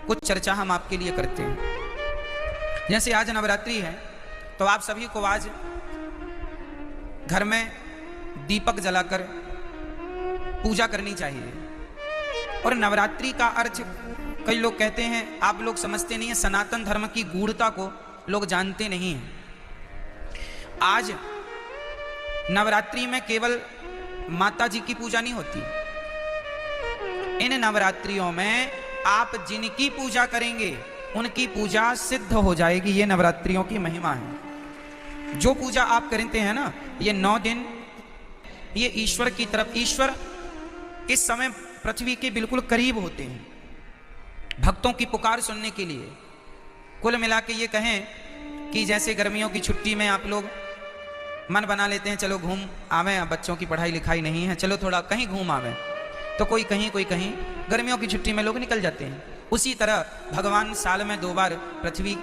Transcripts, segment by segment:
कुछ चर्चा हम आपके लिए करते हैं। जैसे आज नवरात्रि है तो आप सभी को आज घर में दीपक जलाकर पूजा करनी चाहिए। और नवरात्रि का अर्थ कई लोग कहते हैं, आप लोग समझते नहीं हैं, सनातन धर्म की गूढ़ता को लोग जानते नहीं हैं। आज नवरात्रि में केवल माता जी की पूजा नहीं होती, इन नवरात्रियों में आप जिनकी पूजा करेंगे उनकी पूजा सिद्ध हो जाएगी। ये नवरात्रियों की महिमा है। जो पूजा आप करते हैं ना, ये 9 दिन ये ईश्वर की तरफ, ईश्वर इस समय पृथ्वी के बिल्कुल करीब होते हैं भक्तों की पुकार सुनने के लिए। कुल मिला के ये कहें कि जैसे गर्मियों की छुट्टी में आप लोग मन बना लेते हैं, चलो घूम आवे, बच्चों की पढ़ाई लिखाई नहीं है, चलो थोड़ा कहीं घूम आवे, तो कोई कहीं कोई कहीं, गर्मियों की छुट्टी में लोग निकल जाते हैं। उसी तरह भगवान साल में 2 बार पृथ्वी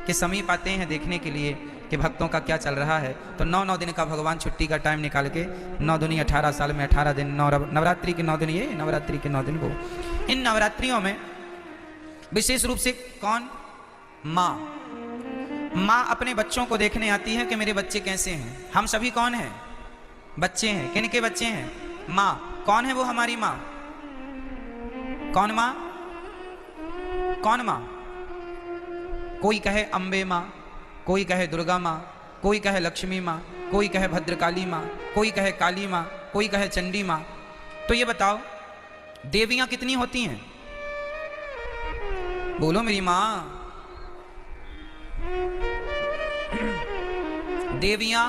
के समीप आते हैं देखने के लिए कि भक्तों का क्या चल रहा है। तो 9 दिन का भगवान छुट्टी का टाइम निकाल के 9 दूनी 18 साल में 18 दिन, नवरात्रि के 9 दिन, ये नवरात्रि के 9 दिन वो। इन नवरात्रियों में विशेष रूप से कौन? माँ अपने बच्चों को देखने आती है कि मेरे बच्चे कैसे हैं। हम सभी कौन हैं? बच्चे हैं। किन के बच्चे हैं? माँ। कौन है वो हमारी माँ? कौन माँ? कौन माँ? कोई कहे अम्बे माँ, कोई कहे दुर्गा माँ, कोई कहे लक्ष्मी माँ, कोई कहे भद्रकाली माँ, कोई कहे काली माँ, कोई कहे चंडी माँ। तो ये बताओ देवियां कितनी होती हैं? बोलो मेरी माँ। देवियां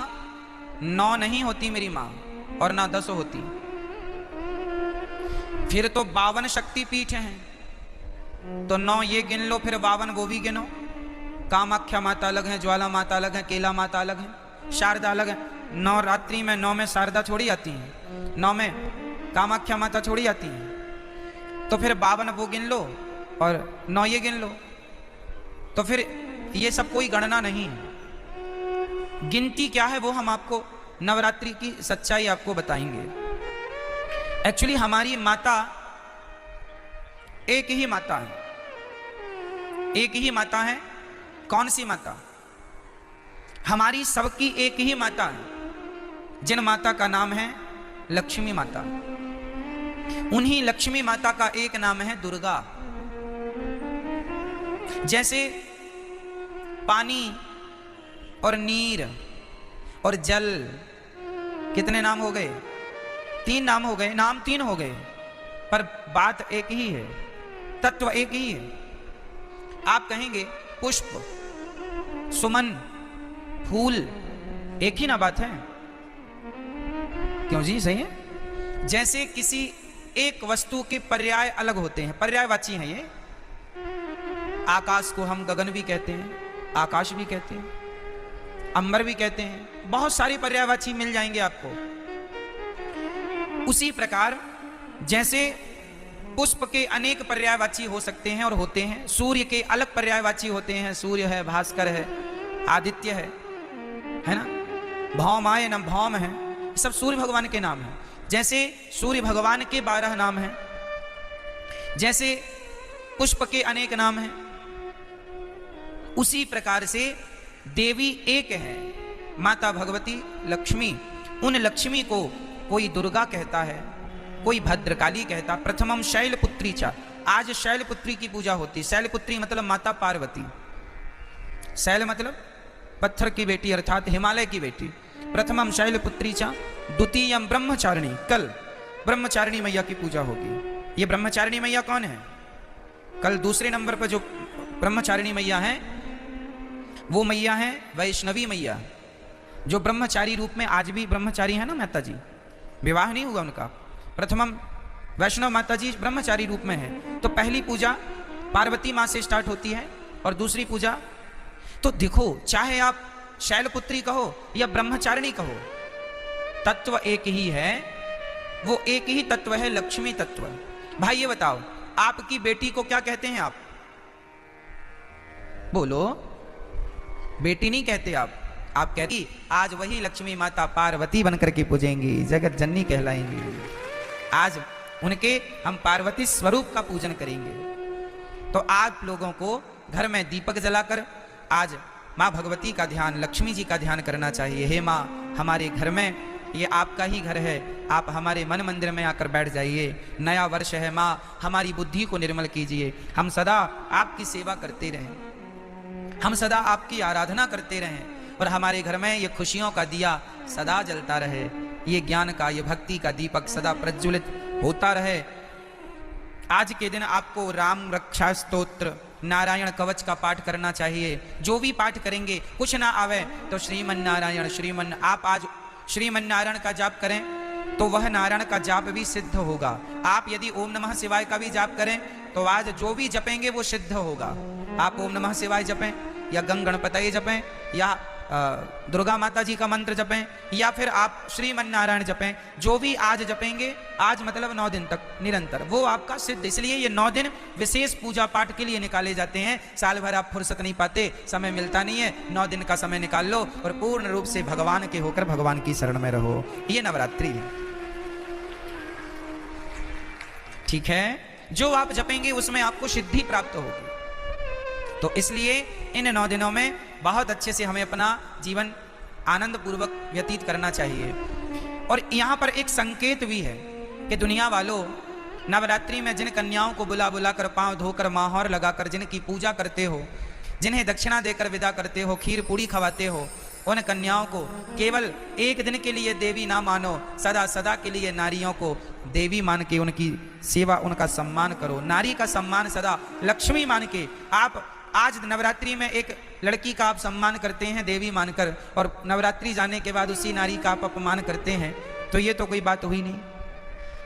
9 नहीं होती मेरी माँ, और ना 10 होती। फिर तो 52 शक्तिपीठ हैं, तो 9 ये गिन लो, फिर 52 वो भी गिनो। कामाख्या माता अलग है, ज्वाला माता अलग है, केला माता अलग है, शारदा अलग है। नवरात्रि में 9 में शारदा छोड़ी आती है, 9 में कामाख्या माता छोड़ी आती है। तो फिर 52 वो गिन लो और 9 ये गिन लो, तो फिर ये सब कोई गणना नहीं है। गिनती क्या है वो हम आपको नवरात्रि की सच्चाई आपको बताएंगे। एक्चुअली हमारी माता एक ही माता है, एक ही माता है। कौन सी माता? हमारी सबकी एक ही माता है, जिन माता का नाम है लक्ष्मी माता। उन्हीं लक्ष्मी माता का एक नाम है दुर्गा। जैसे पानी और नीर और जल, कितने नाम हो गए? 3 नाम हो गए, नाम 3 हो गए, पर बात एक ही है, तत्व एक ही है। आप कहेंगे पुष्प, सुमन, फूल, एक ही ना बात है। क्यों जी? सही है। जैसे किसी एक वस्तु के पर्याय अलग होते हैं, पर्यायवाची हैं ये। आकाश को हम गगन भी कहते हैं, आकाश भी कहते हैं, अंबर भी कहते हैं, बहुत सारी पर्यायवाची मिल जाएंगे आपको। उसी प्रकार जैसे पुष्प के अनेक पर्यायवाची हो सकते हैं और होते हैं, सूर्य के अलग पर्यायवाची होते हैं, सूर्य है, भास्कर है, आदित्य है ना, भौमाय न भौम है, सब सूर्य भगवान के नाम हैं। जैसे सूर्य भगवान के 12 नाम हैं, जैसे पुष्प के अनेक नाम हैं, उसी प्रकार से देवी एक है, माता भगवती लक्ष्मी। उन लक्ष्मी को कोई दुर्गा कहता है, कोई भद्रकाली कहता। प्रथमम शैलपुत्री चा, आज शैलपुत्री की पूजा होती। शैलपुत्री मतलब माता पार्वती। शैल मतलब पत्थर की बेटी अर्थात हिमालय की बेटी। प्रथमम शैलपुत्री चा, द्वितीयम ब्रह्मचारिणी, कल ब्रह्मचारिणी मैया की पूजा होगी। ये ब्रह्मचारिणी मैया कौन है? कल दूसरे नंबर पर जो ब्रह्मचारिणी मैया है वो मैया है वैष्णवी मैया, जो ब्रह्मचारी रूप में आज भी ब्रह्मचारी है ना माता जी, विवाह नहीं हुआ उनका। प्रथमम वैष्णव माता जी ब्रह्मचारी रूप में है। तो पहली पूजा पार्वती माँ से स्टार्ट होती है और दूसरी पूजा, तो देखो चाहे आप शैलपुत्री कहो या ब्रह्मचारिणी कहो, तत्व एक ही है, वो एक ही तत्व है, लक्ष्मी तत्व। भाई ये बताओ आपकी बेटी को क्या कहते हैं आप? बोलो। बेटी नहीं कहते आप कहती आज वही लक्ष्मी माता पार्वती बनकर के पूजेंगी, जगत जननी कहलाएंगी। आज उनके हम पार्वती स्वरूप का पूजन करेंगे। तो आप लोगों को घर में दीपक जलाकर आज माँ भगवती का ध्यान, लक्ष्मी जी का ध्यान करना चाहिए। हे माँ, हमारे घर में, ये आपका ही घर है, आप हमारे मन मंदिर में आकर बैठ जाइए। नया वर्ष है माँ, हमारी बुद्धि को निर्मल कीजिए। हम सदा आपकी सेवा करते रहें, हम सदा आपकी आराधना करते रहें, और हमारे घर में ये खुशियों का दिया सदा जलता रहे, ये ज्ञान का, ये भक्ति का दीपक सदा प्रज्वलित होता रहे। आज के दिन आपको राम रक्षा स्तोत्र, नारायण कवच का पाठ करना चाहिए। जो भी पाठ करेंगे, कुछ ना आवे तो श्रीमन नारायण आप आज श्रीमन नारायण का जाप करें तो वह नारायण का जाप भी सिद्ध होगा। आप यदि ओम नमः शिवाय का भी जाप करें तो आज जो भी जपेंगे वो सिद्ध होगा। आप ओम नमः शिवाय जपें, या गंग गणपतये जपें, या दुर्गा माता जी का मंत्र जपें, या फिर आप श्रीमन नारायण जपें, जो भी आज जपेंगे, आज मतलब 9 दिन तक निरंतर, वो आपका सिद्ध। इसलिए ये 9 दिन विशेष पूजा पाठ के लिए निकाले जाते हैं। साल भर आप फुर्सत नहीं पाते, समय मिलता नहीं है, 9 दिन का समय निकाल लो और पूर्ण रूप से भगवान के होकर भगवान की शरण में रहो। ये नवरात्रि है, ठीक है। जो आप जपेंगे उसमें आपको सिद्धि प्राप्त होगी। तो इसलिए इन 9 दिनों में बहुत अच्छे से हमें अपना जीवन आनंद पूर्वक व्यतीत करना चाहिए। और यहाँ पर एक संकेत भी है कि दुनिया वालों, नवरात्रि में जिन कन्याओं को बुला बुला कर, पांव धोकर, माहौर लगाकर जिनकी पूजा करते हो, जिन्हें दक्षिणा देकर विदा करते हो, खीर पूड़ी खवाते हो, उन कन्याओं को केवल एक दिन के लिए देवी ना मानो, सदा सदा के लिए नारियों को देवी मान के उनकी सेवा, उनका सम्मान करो। नारी का सम्मान सदा लक्ष्मी मान के आप आज नवरात्रि में एक लड़की का आप सम्मान करते हैं देवी मानकर, और नवरात्रि जाने के बाद उसी नारी का आप अपमान करते हैं, तो ये तो कोई बात हुई नहीं।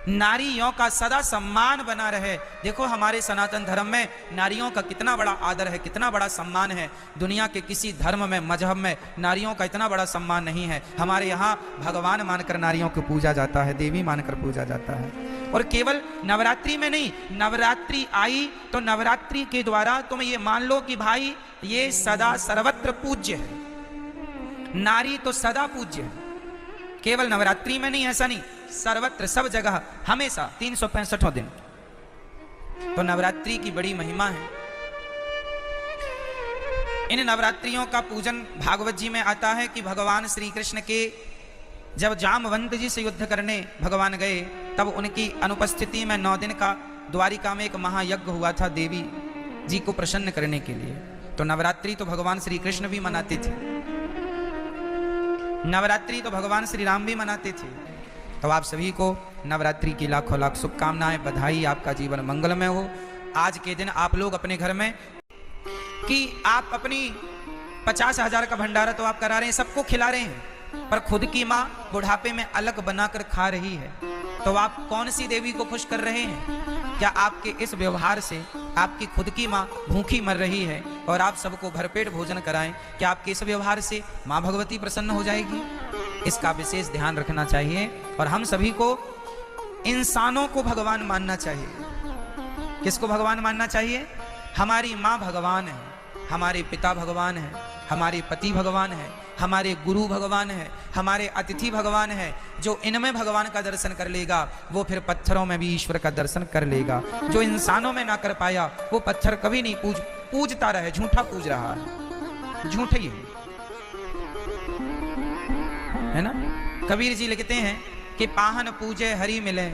नारियों का सदा सम्मान बना रहे। देखो हमारे सनातन धर्म में नारियों का कितना बड़ा आदर है, कितना बड़ा सम्मान है। दुनिया के किसी धर्म में, मजहब में नारियों का इतना बड़ा सम्मान नहीं है। हमारे यहाँ भगवान मानकर नारियों को पूजा जाता है, देवी मानकर पूजा जाता है। और केवल नवरात्रि में नहीं, नवरात्रि आई तो नवरात्रि के द्वारा तुम ये मान लो कि भाई ये सदा सर्वत्र पूज्य है। नारी तो सदा पूज्य है, केवल नवरात्रि में नहीं, ऐसा नहीं, सर्वत्र, सब जगह, हमेशा 365 दिन। तो नवरात्रि की बड़ी महिमा है। इन नवरात्रियों का पूजन भागवत जी में आता है कि भगवान श्री कृष्ण के जब जामवंत जी से युद्ध करने भगवान गए, तब उनकी अनुपस्थिति में 9 दिन का द्वारिका में एक महायज्ञ हुआ था देवी जी को प्रसन्न करने के लिए। तो नवरात्रि तो भगवान श्री कृष्ण भी मनाते थे, नवरात्रि तो भगवान श्री राम भी मनाते थे। तो आप सभी को नवरात्रि की लाखों लाख शुभकामनाएं, बधाई, आपका जीवन मंगलमय हो। आज के दिन आप लोग अपने घर में कि आप अपनी 50,000 का भंडारा तो आप करा रहे हैं, सबको खिला रहे हैं, पर खुद की माँ बुढ़ापे में अलग बनाकर खा रही है, तो आप कौन सी देवी को खुश कर रहे हैं? क्या आपके इस व्यवहार से आपकी खुद की माँ भूखी मर रही है और आप सबको भरपेट भोजन कराएं, क्या आपके इस व्यवहार से माँ भगवती प्रसन्न हो जाएगी? इसका विशेष ध्यान रखना चाहिए। और हम सभी को इंसानों को भगवान मानना चाहिए। किसको भगवान मानना चाहिए? हमारी माँ भगवान है, हमारे पिता भगवान है, हमारे पति भगवान है, हमारे गुरु भगवान है, हमारे अतिथि भगवान है। जो इनमें भगवान का दर्शन कर लेगा वो फिर पत्थरों में भी ईश्वर का दर्शन कर लेगा। जो इंसानों में ना कर पाया वो पत्थर कभी नहीं पूजता रहे, झूठा पूज रहा है, झूठ ही है ना। कबीर जी लिखते हैं कि पाहन पूजे हरि मिले,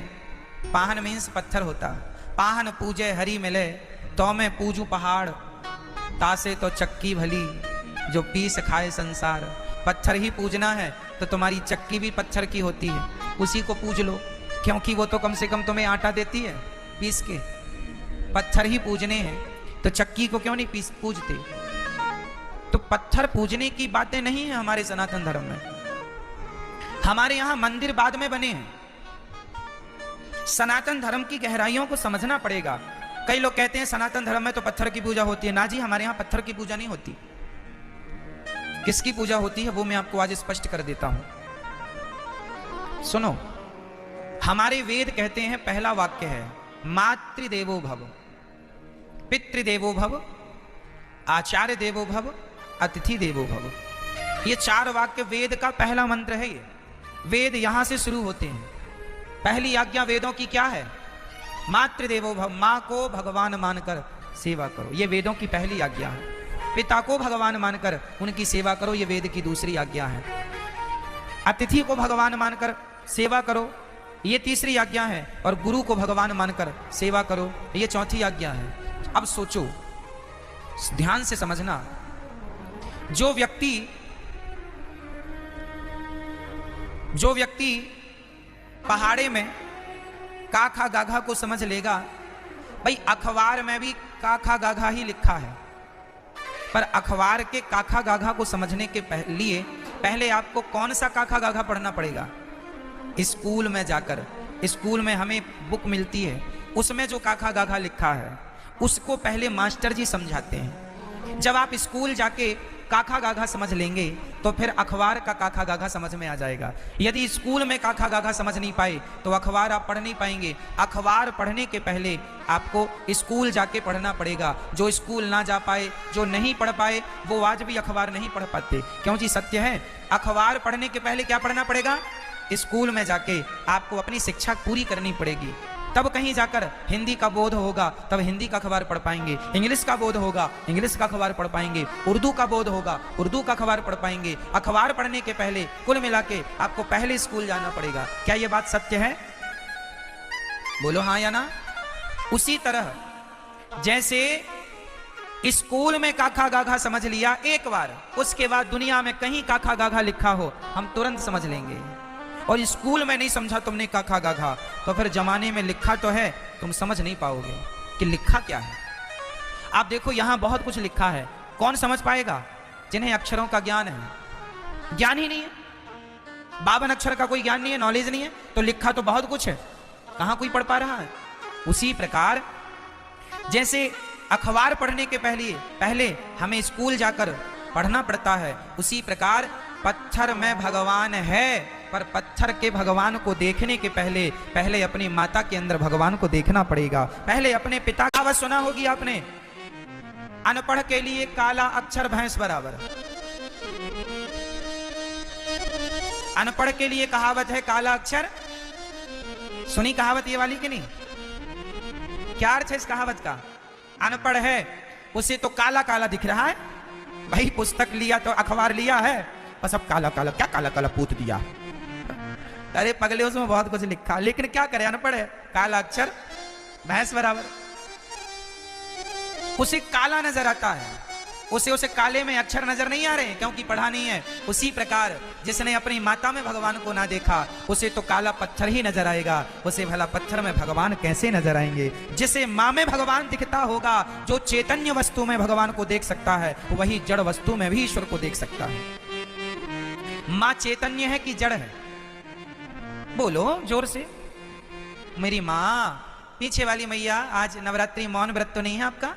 पाहन मीन्स पत्थर होता, पाहन पूजे हरि मिले तो मैं पूजू पहाड़, तासे तो चक्की भली जो पीस खाए संसार। पत्थर ही पूजना है तो तुम्हारी चक्की भी पत्थर की होती है, उसी को पूज लो, क्योंकि वो तो कम से कम तुम्हें आटा देती है पीस के। पत्थर ही पूजने हैं तो चक्की को क्यों नहीं पूजते? तो पत्थर पूजने की बातें नहीं है हमारे सनातन धर्म में। हमारे यहां मंदिर बाद में बने हैं। सनातन धर्म की गहराइयों को समझना पड़ेगा। कई लोग कहते हैं सनातन धर्म में तो पत्थर की पूजा होती है। ना जी, हमारे यहां पत्थर की पूजा नहीं होती। किसकी पूजा होती है वो मैं आपको आज स्पष्ट कर देता हूं। सुनो, हमारे वेद कहते हैं, पहला वाक्य है मातृदेवो भव, पितृदेवो भव, आचार्य देवो भव, अतिथि देवो भव। ये 4 वाक्य वेद का पहला मंत्र है। ये वेद यहां से शुरू होते हैं। पहली आज्ञा वेदों की क्या है? मातृदेवो भव, मां को भगवान मानकर सेवा करो, ये वेदों की पहली आज्ञा है। पिता को भगवान मानकर उनकी सेवा करो, ये वेद की दूसरी आज्ञा है। अतिथि को भगवान मानकर सेवा करो, ये तीसरी आज्ञा है। और गुरु को भगवान मानकर सेवा करो, ये चौथी आज्ञा है। अब सोचो, ध्यान से समझना, जो व्यक्ति पहाड़े में काखा गाघा को समझ लेगा, भाई अखबार में भी काखा गाघा ही लिखा है, पर अखबार के काखा गाघा को समझने के लिए पहले आपको कौन सा काखा गाघा पढ़ना पड़ेगा? स्कूल में जाकर, स्कूल में हमें बुक मिलती है, उसमें जो काखा गाघा लिखा है उसको पहले मास्टर जी समझाते हैं। जब आप स्कूल जाके काखा गाघा समझ लेंगे तो फिर अखबार का काखा गाघा समझ में आ जाएगा। यदि स्कूल में काखा गाघा समझ नहीं पाए तो अखबार आप पढ़ नहीं पाएंगे। अखबार पढ़ने के पहले आपको स्कूल जाके पढ़ना पड़ेगा। जो स्कूल ना जा पाए, जो नहीं पढ़ पाए, वो आज भी अखबार नहीं पढ़ पाते। क्यों जी? सत्य है, अखबार पढ़ने के पहले क्या पढ़ना पड़ेगा? स्कूल में जाके आपको अपनी शिक्षा पूरी करनी पड़ेगी, तब कहीं जाकर हिंदी का बोध होगा, तब हिंदी का अखबार पढ़ पाएंगे। इंग्लिश का बोध होगा, इंग्लिश का अखबार पढ़ पाएंगे। उर्दू का बोध होगा, उर्दू का अखबार पढ़ पाएंगे। अखबार पढ़ने के पहले कुल मिला के आपको पहले स्कूल जाना पड़ेगा। क्या यह बात सत्य है? बोलो हाँ या ना। उसी तरह जैसे स्कूल में काखा गाघा समझ लिया एक बार, उसके बाद दुनिया में कहीं काखा गाघा लिखा हो हम तुरंत समझ लेंगे। और स्कूल में नहीं समझा तुमने काखा गाघा, तो फिर जमाने में लिखा तो है, तुम समझ नहीं पाओगे कि लिखा क्या है। आप देखो यहां बहुत कुछ लिखा है, कौन समझ पाएगा? जिन्हें अक्षरों का ज्ञान है। ज्ञान ही नहीं है, 52 अक्षर का कोई ज्ञान नहीं है, नॉलेज नहीं है, तो लिखा तो बहुत कुछ है, कहां कोई पढ़ पा रहा है? उसी प्रकार जैसे अखबार पढ़ने के पहले हमें स्कूल जाकर पढ़ना पड़ता है, उसी प्रकार पत्थर में भगवान है, पर पत्थर के भगवान को देखने के पहले अपनी माता के अंदर भगवान को देखना पड़ेगा। पहले अपने पिता का कहावत सुना होगी आपने, अनपढ़ के लिए काला अक्षर भैंस बराबर। अनपढ़ के लिए कहावत है काला अक्षर। सुनी कहावत ये वाली कि नहीं? क्या अर्थ है इस कहावत का? अनपढ़ है उसे तो काला काला दिख रहा है, भाई पुस्तक लिया तो अखबार लिया है, बस अब काला काला, क्या काला काला पूत दिया। अरे पगले, उसमें बहुत कुछ लिखा, लेकिन क्या करे, अनपढ़ है, काला अक्षर भैंस बराबर। उसे काला नजर आता है, उसे काले में अक्षर नजर नहीं आ रहे क्योंकि पढ़ा नहीं है। उसी प्रकार जिसने अपनी माता में भगवान को ना देखा, उसे तो काला पत्थर ही नजर आएगा, उसे भला पत्थर में भगवान कैसे नजर आएंगे? जिसे माँ में भगवान दिखता होगा, जो चैतन्य वस्तु में भगवान को देख सकता है, वही जड़ वस्तु में भी ईश्वर को देख सकता है। माँ चैतन्य है कि जड़ है? बोलो जोर से। मेरी माँ, पीछे वाली मैया, आज नवरात्रि मौन व्रत तो नहीं है आपका?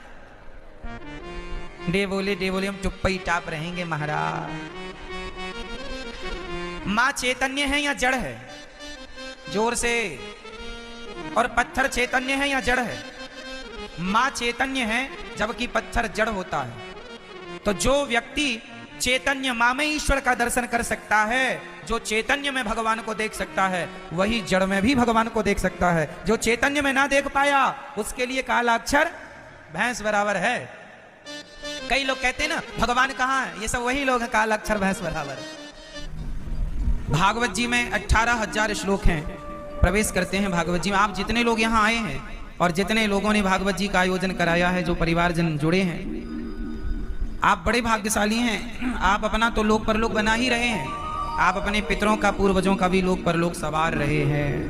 डे बोले हम चुप्पा ही टाप रहेंगे महाराज। माँ चैतन्य है या जड़ है? जोर से। और पत्थर चैतन्य है या जड़ है? माँ चैतन्य है जबकि पत्थर जड़ होता है। तो जो व्यक्ति चैतन्य माँ में ईश्वर का दर्शन कर सकता है, जो चैतन्य में भगवान को देख सकता है, वही जड़ में भी भगवान को देख सकता है। जो चैतन्य में ना देख पाया, उसके लिए काला अक्षर भैंस बराबर है। कई लोग कहते हैं ना भगवान कहाँ है, ये सब वही लोग हैं, काला अक्षर भैंस बराबर। भागवत जी में 18,000 श्लोक हैं, प्रवेश करते हैं भागवत जी में। आप जितने लोग यहाँ आए हैं और जितने लोगों ने भागवत जी का आयोजन कराया है, जो परिवारजन जुड़े हैं, आप बड़े भाग्यशाली हैं। आप अपना तो लोक परलोक बना ही रहे हैं, आप अपने पितरों का, पूर्वजों का भी लोक परलोक सवार रहे हैं।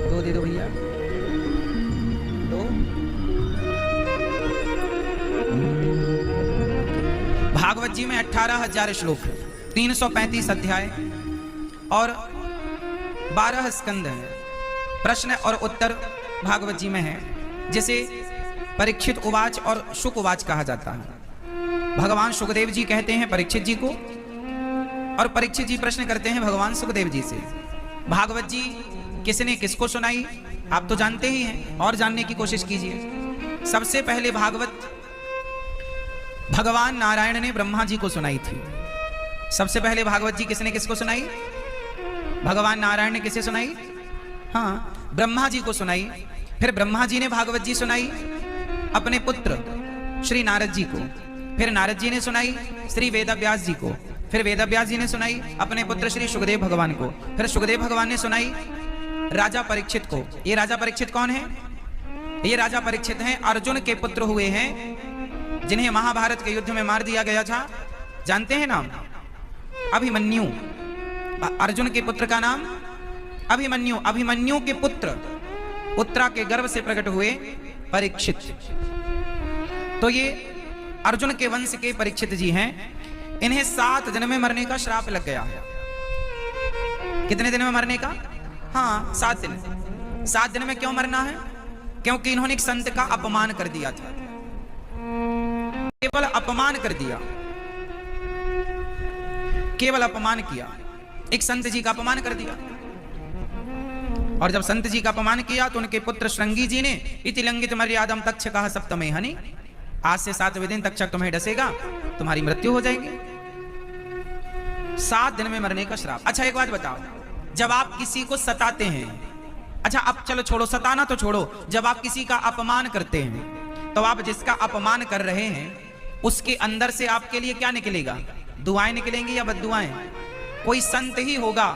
दो दे दो भैया, दो। भागवत जी में 18,000 श्लोक, 335 अध्याय और 12 स्कंद है। प्रश्न और उत्तर भागवत जी में है, जिसे परीक्षित उवाच और शुक उवाच कहा जाता है। भगवान सुखदेव जी कहते हैं परीक्षित जी को, और परीक्षित जी प्रश्न करते हैं भगवान सुखदेव जी से। भागवत जी किसने किसको सुनाई आप तो जानते ही हैं, और जानने की कोशिश कीजिए। सबसे पहले भागवत भगवान नारायण ने ब्रह्मा जी को सुनाई थी। सबसे पहले भागवत जी किसने किसको सुनाई? भगवान नारायण ने किसे सुनाई? हाँ, ब्रह्मा जी को सुनाई, फिर ब्रह्मा जी ने भागवत जी सुनाई अपने पुत्र श्री नारद जी को, फिर नारद जी ने सुनाई श्री वेदव्यास जी को, फिर वेदव्यास जी ने सुनाई अपने पुत्र श्री सुखदेव भगवान को, फिर सुखदेव भगवान ने सुनाई राजा परीक्षित को। ये राजा परीक्षित कौन है? ये राजा परीक्षित हैं, अर्जुन के पुत्र हुए हैं, जिन्हें महाभारत के युद्ध में मार दिया गया था। जानते हैं नाम? अभिमन्यु। अर्जुन के पुत्र का नाम अभिमन्यु। अभिमन्यु के पुत्र उत्तरा के गर्भ से प्रकट हुए परीक्षित। तो ये अर्जुन के वंश के परीक्षित जी हैं। इन्हें 7 दिन में मरने का श्राप लग गया। कितने दिन में मरने का? हाँ, 7 दिन। 7 दिन में क्यों मरना है? क्योंकि इन्होंने एक संत का अपमान कर दिया था। केवल अपमान कर दिया, केवल अपमान किया, एक संत जी का अपमान कर दिया। और जब संत जी का अपमान किया तो उनके पुत्र श्रृंगी जी ने इति लंघित मर्यादम तक्षकः सप्तमे हनि, आज से 7वें दिन तक्षक तुम्हें डसेगा, तुम्हारी मृत्यु हो जाएगी। 7 दिन में मरने का श्राप। अच्छा एक बात बताओ, जब आप किसी को सताते हैं, अच्छा अब चलो छोड़ो, सताना तो छोड़ो, जब आप किसी का अपमान करते हैं तो आप जिसका अपमान कर रहे हैं उसके अंदर से आपके लिए क्या निकलेगा? दुआएं निकलेंगी या बद्दुआएं? कोई संत ही होगा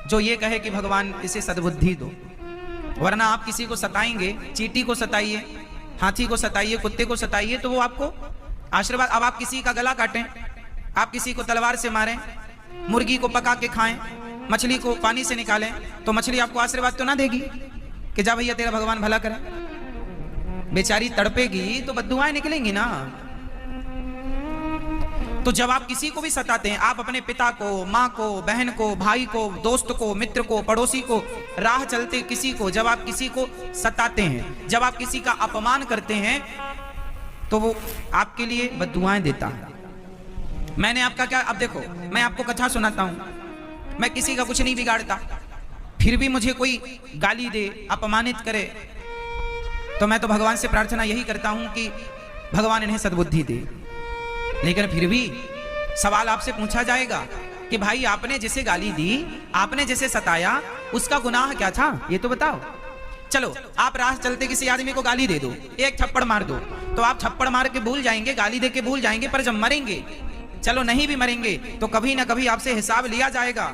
जो ये कहे कि भगवान इसे सद्बुद्धि दो, वरना आप किसी को सताएंगे, चींटी को सताइए, हाथी को सताइए, कुत्ते को सताइए, तो वो आपको आशीर्वाद। अब आप किसी का गला काटें, आप किसी को तलवार से मारें, मुर्गी को पका के खाएं, मछली को पानी से निकालें, तो मछली आपको आशीर्वाद तो ना देगी कि जा भैया तेरा भगवान भला करे। बेचारी तड़पेगी तो बद्दुआएं निकलेंगी ना। तो जब आप किसी को भी सताते हैं, आप अपने पिता को, माँ को, बहन को, भाई को, दोस्त को, मित्र को, पड़ोसी को, राह चलते किसी को, जब आप किसी को सताते हैं, जब आप किसी का अपमान करते हैं, तो वो आपके लिए बद्दुआएं देता है। मैंने आपका क्या, अब देखो मैं आपको कथा सुनाता हूं, मैं किसी का कुछ नहीं बिगाड़ता, फिर भी मुझे कोई गाली दे, अपमानित करे, तो मैं तो भगवान से प्रार्थना यही करता हूं कि भगवान इन्हें सद्बुद्धि दे। लेकिन फिर भी सवाल आपसे पूछा जाएगा कि भाई आपने जिसे गाली दी, आपने जिसे सताया, उसका गुनाह क्या था, ये तो बताओ। चलो आप राह चलते किसी आदमी को गाली दे दो, एक थप्पड़ मार दो, तो आप थप्पड़ मार के भूल जाएंगे, गाली दे के भूल जाएंगे, पर जब मरेंगे, चलो नहीं भी मरेंगे तो कभी ना कभी आपसे हिसाब लिया जाएगा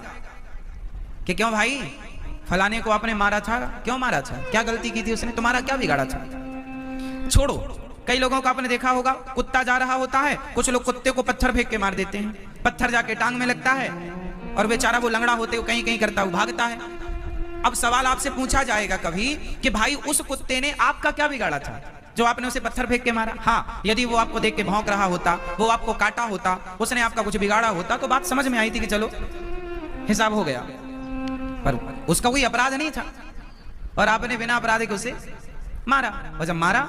कि क्यों भाई फलाने को आपने मारा था, क्यों मारा था, क्या गलती की थी उसने, तुम्हारा क्या बिगाड़ा था। छोड़ो, कई लोगों को आपने देखा होगा, कुत्ता जा रहा होता है, कुछ लोग कुत्ते को पत्थर फेंक के मार देते हैं, पत्थर जाके टांग में लगता है और बेचारा वो लंगड़ा होते हुए कहीं कहीं करता हुआ भागता है। अब सवाल आपसे पूछा जाएगा कभी कि भाई उस कुत्ते ने आपका क्या बिगाड़ा था जो आपने उसे पत्थर फेंक के मारा। हाँ, यदि वो आपको देख के भौंक रहा होता, वो आपको काटा होता, उसने आपका कुछ बिगाड़ा होता, तो बात समझ में आई थी कि चलो हिसाब हो गया, पर उसका कोई अपराध नहीं था और आपने बिना अपराध के उसे मारा, और जब मारा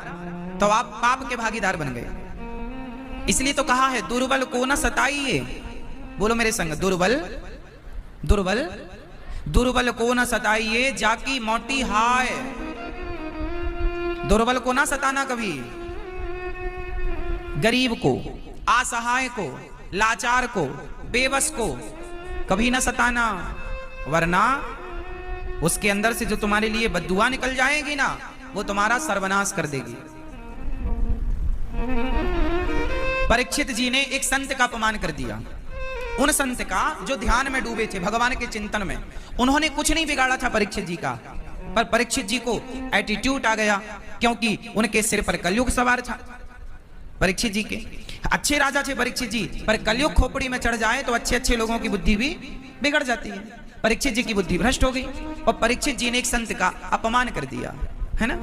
तो आप पाप के भागीदार बन गए। इसलिए तो कहा है दुर्बल को न सताइए, बोलो मेरे संग, दुर्बल दुर्बल दुर्बल को न सताइए, जाकी मोटी हाय। दुर्बल को ना सताना कभी, गरीब को, असहाय को, लाचार को, बेबस को कभी ना सताना, वरना उसके अंदर से जो तुम्हारे लिए बद्दुआ निकल जाएगी ना, वो तुम्हारा सर्वनाश कर देगी। परीक्षित जी ने एक संत का अपमान कर दिया, उन संत का जो ध्यान में डूबे थे, भगवान के चिंतन में। उन्होंने कुछ नहीं बिगाड़ा था परीक्षित जी का, पर परीक्षित जी को एटीट्यूड आ गया, क्योंकि उनके सिर पर कलयुग सवार था। परीक्षित जी के अच्छे राजा थे परीक्षित जी, पर कलयुग खोपड़ी में चढ़ जाए तो अच्छे अच्छे लोगों की बुद्धि भी बिगड़ जाती है। परीक्षित जी की बुद्धि भ्रष्ट हो गई और परीक्षित जी ने एक संत का अपमान कर दिया, है ना।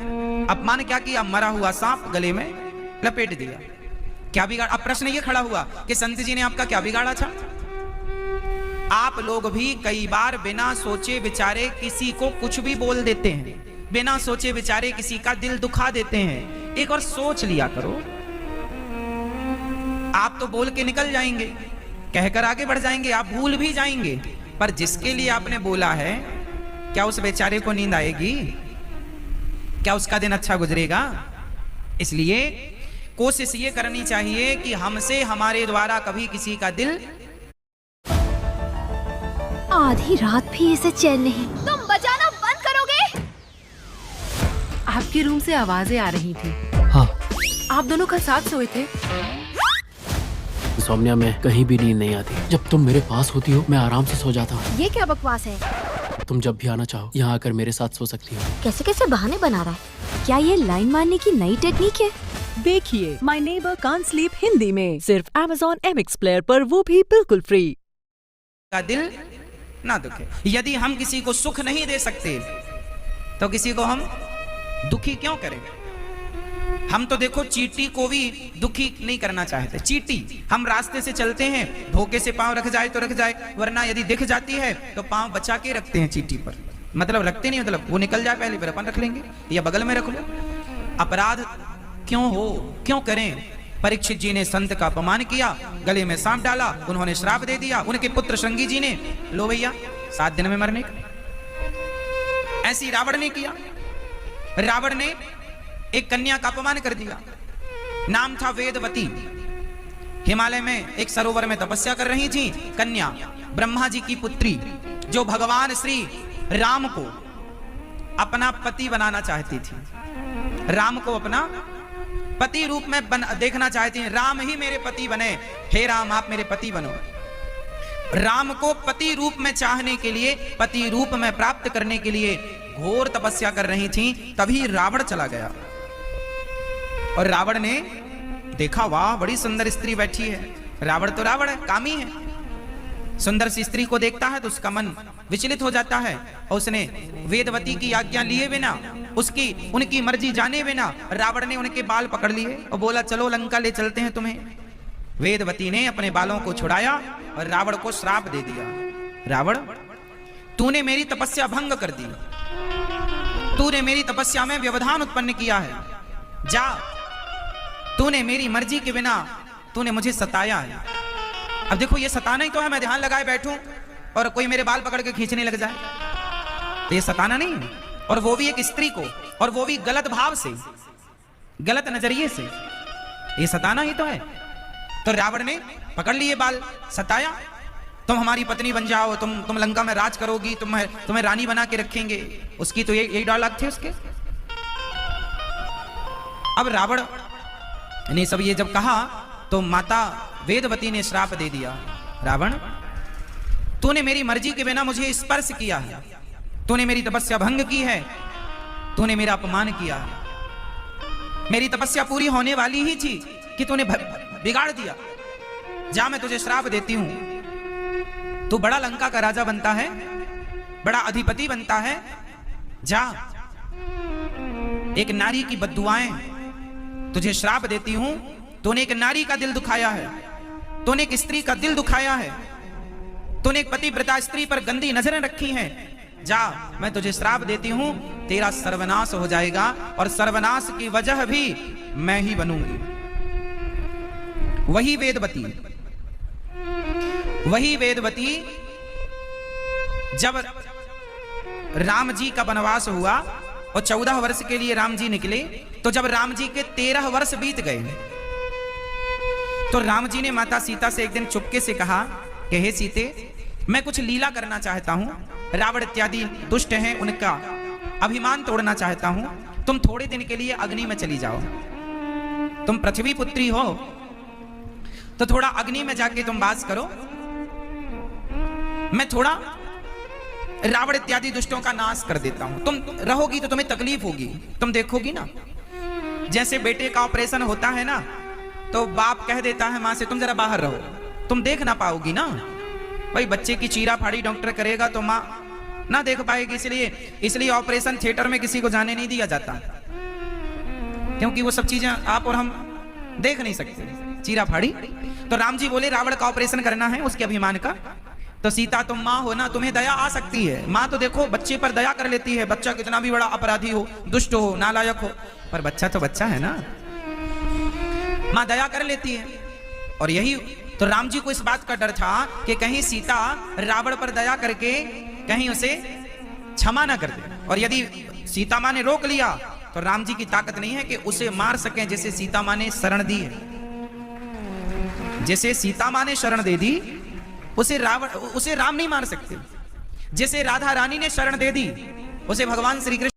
अपमान क्या किया, मरा हुआ सांप गले में लपेट दिया। क्या बिगाड़, अब प्रश्न ये खड़ा हुआ कि संत जी ने आपका क्या बिगाड़ा था। आप लोग भी कई बार बिना सोचे विचारे किसी को कुछ भी बोल देते हैं, बिना सोचे विचारे किसी का दिल दुखा देते हैं। एक और सोच लिया करो, आप तो बोल के निकल जाएंगे, कहकर आगे बढ़ जाएंगे, आप भूल भी जाएंगे, पर जिसके लिए आपने बोला है, क्या उस बेचारे को नींद आएगी, क्या उसका दिन अच्छा गुजरेगा। इसलिए कोशिश ये करनी चाहिए कि हमसे हमारे द्वारा कभी किसी का दिल। आधी रात भी इसे चैन नहीं। तुम बजाना बंद करोगे? आपके रूम से आवाजें आ रही थी। हाँ, आप दोनों कल साथ सोए थे। इंसोम्निया में कहीं भी नींद नहीं आती। जब तुम मेरे पास होती हो मैं आराम से सो जाता हूँ। ये क्या बकवास है? तुम जब भी आना चाहो यहाँ आकर मेरे साथ सो सकती हो। कैसे कैसे बहाने बना रहा है। क्या ये लाइन मारने की नई टेक्निक है? देखिए my neighbour can't sleep Hindi में सिर्फ Amazon MX प्लेयर पर, वो भी बिल्कुल फ्री। का दिल ना दुखे। यदि हम किसी को सुख नहीं दे सकते तो किसी को हम दुखी क्यों करें? हम तो देखो चींटी को भी दुखी नहीं करना चाहते। चींटी, हम रास्ते से चलते हैं, धोखे से पांव रख जाए तो रख जाए, वरना यदि दिख जाती है तो पांव बचा के रखते हैं चींटी पर। मतलब रखते नहीं, मतलब वो निकल जाए पहले फिर अपन रख लेंगे या बगल में रख लो। अपराध क्यों हो, क्यों करें? परीक्षित जी ने संत का अपमान किया, गले में सांप डाला, उन्होंने श्राप दे दिया। उनके पुत्र श्रृंगी जी ने, लो भैया 7 दिन में मरने का। ऐसी रावण ने किया। रावण ने एक कन्या का अपमान कर दिया। नाम था वेदवती। हिमालय में एक सरोवर में तपस्या कर रही थी कन्या, ब्रह्मा जी की पुत्री, जो भगवान श्री राम को अपना पति बनाना चाहती थी। राम को अपना पति रूप में देखना चाहती हैं। राम ही मेरे पति बने, हे राम आप मेरे पति बनो। राम को पति रूप में चाहने के लिए, पति रूप में प्राप्त करने के लिए घोर तपस्या कर रही थी। तभी रावण चला गया और रावण ने देखा, वाह बड़ी सुंदर स्त्री बैठी है। रावण तो रावण है, कामी है। सुंदर सी स्त्री को देखता है तो उसका मन विचलित हो जाता है और उसने वेदवती की आज्ञा लिए बिना, उनकी मर्जी जाने बिना रावण ने उनके बाल पकड़ लिए और बोला चलो लंका ले चलते हैं तुम्हें। वेदवती ने अपने बालों को छुड़ाया और रावण को श्राप दे दिया। रावण, तूने मेरी तपस्या भंग कर दी, तूने मेरी तपस्या में व्यवधान उत्पन्न किया है। जा, तूने मेरी मर्जी के बिना तूने मुझे सताया है। अब देखो ये सताना ही तो है, मैं ध्यान लगाए बैठूं और कोई मेरे बाल पकड़ के खींचने लग जाए तो ये सताना नहीं है। और वो भी एक स्त्री को, और वो भी गलत भाव से, गलत नजरिए से, ये सताना ही तो है। तो रावण ने पकड़ लिए बाल, सताया, तुम हमारी पत्नी बन जाओ, तुम लंका में राज करोगी, तुम्हें रानी बना के रखेंगे। उसकी तो यही डायलॉग थे उसके। अब रावण ने सब ये जब कहा तो माता वेदवती ने श्राप दे दिया, रावण तूने मेरी मर्जी के बिना मुझे स्पर्श किया है, तूने मेरी तपस्या भंग की है, तूने मेरा अपमान किया है। मेरी तपस्या पूरी होने वाली ही थी कि तूने बिगाड़ दिया। जा, मैं तुझे श्राप देती हूं। तू बड़ा लंका का राजा बनता है, बड़ा अधिपति बनता है। जा, एक नारी की बद्दुआएं तुझे श्राप देती हूं। तूने एक नारी का दिल दुखाया है, तूने एक स्त्री का दिल दुखाया है, तूने एक पतिव्रता स्त्री पर गंदी नजरें रखी हैं। जा, मैं तुझे श्राप देती हूं, तेरा सर्वनाश हो जाएगा और सर्वनाश की वजह भी मैं ही बनूंगी। वही वेदवती जब राम जी का वनवास हुआ और 14 वर्ष के लिए राम जी निकले, तो जब राम जी के 13 वर्ष बीत गए तो राम जी ने माता सीता से एक दिन चुपके से कहा कि हे सीते, मैं कुछ लीला करना चाहता हूं। रावण इत्यादि दुष्ट हैं, उनका अभिमान तोड़ना चाहता हूं। तुम थोड़े दिन के लिए अग्नि में चली जाओ। तुम पृथ्वी पुत्री हो तो थोड़ा अग्नि में जाके तुम वास करो। मैं थोड़ा रावण इत्यादि दुष्टों का नाश कर देता हूं। तुम रहोगी तो तुम्हें तकलीफ होगी, तुम देखोगी ना। जैसे बेटे का ऑपरेशन होता है ना, तो बाप कह देता है मां से तुम जरा बाहर रहो, तुम देख ना पाओगी ना। भाई बच्चे की चीरा फाड़ी डॉक्टर करेगा तो मां ना देख पाएगी, इसलिए ऑपरेशन थिएटर में किसी को जाने नहीं दिया जाता, क्योंकि वो सब चीजें आप और हम देख नहीं सकते, चीरा फाड़ी। तो राम जी बोले रावण का ऑपरेशन करना है, उसके अभिमान का। तो सीता, तुम माँ हो ना, तुम्हें दया आ सकती है। माँ तो देखो बच्चे पर दया कर लेती है, बच्चा कितना भी बड़ा अपराधी हो, दुष्ट हो, नालायक हो, पर बच्चा तो बच्चा है ना, माँ दया कर लेती है। और यही तो राम जी को इस बात का डर था कि कहीं सीता रावण पर दया करके कहीं उसे क्षमा ना कर दे। और यदि सीता माँ ने रोक लिया तो राम जी की ताकत नहीं है कि उसे मार सकें, जैसे सीता माँ ने शरण दी है। जैसे सीता माँ ने शरण दे दी, उसे राम नहीं मार सकते। जैसे राधा रानी ने शरण दे दी, उसे भगवान श्री कृष्ण